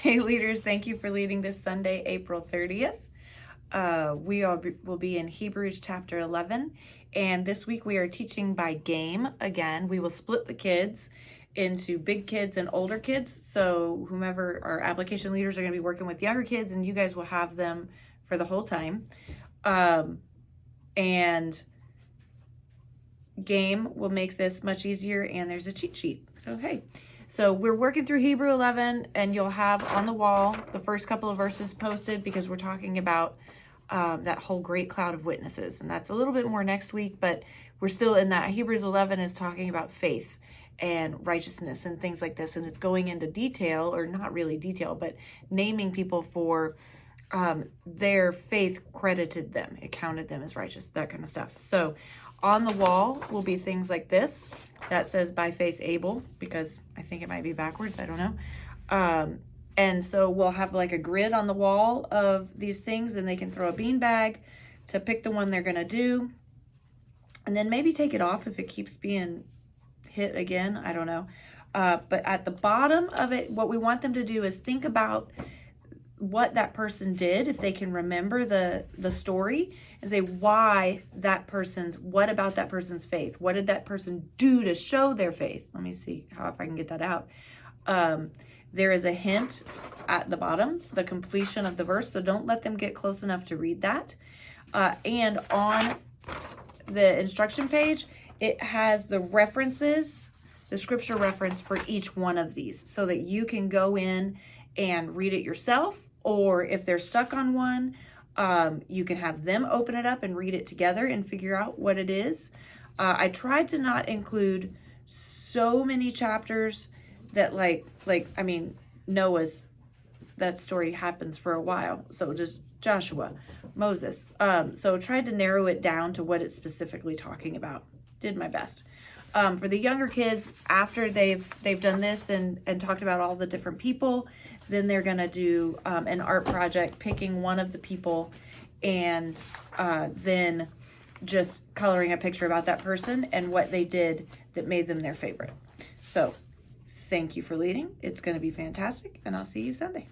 Hey leaders, thank you for leading this Sunday, April 30th. Will be in Hebrews chapter 11, and this week we are teaching by game again. We will split the kids into big kids and older kids, so whomever our application leaders are going to be working with younger kids, and you guys will have them for the whole time. And game will make this much easier, and there's a cheat sheet. So hey, so we're working through Hebrew 11, and you'll have on the wall the first couple of verses posted because we're talking about that whole great cloud of witnesses, and that's a little bit more next week, but we're still in that. Hebrews 11 is talking about faith and righteousness and things like this, and it's going into detail, or not really detail, but naming people for their faith credited them, it counted them as righteous, that kind of stuff. So on the wall will be things like this that says by faith Abel, because I think it might be backwards, I don't know. And so we'll have like a grid on the wall of these things, and they can throw a bean bag to pick the one they're going to do, and then maybe take it off if it keeps being hit again, I don't know. But at the bottom of it, what we want them to do is think about what that person did, if they can remember the story, and say what about that person's faith? What did that person do to show their faith? Let me see if I can get that out. There is a hint at the bottom, the completion of the verse, so don't let them get close enough to read that. And on the instruction page, it has the references, the scripture reference for each one of these, so that you can go in and read it yourself, or if they're stuck on one, you can have them open it up and read it together and figure out what it is. I tried to not include so many chapters that I mean, Noah's, that story happens for a while. So just Joshua, Moses. So tried to narrow it down to what it's specifically talking about. Did my best. For the younger kids, after they've done this and talked about all the different people, then they're going to do an art project, picking one of the people, and then just coloring a picture about that person and what they did that made them their favorite. So thank you for leading. It's going to be fantastic, and I'll see you Sunday.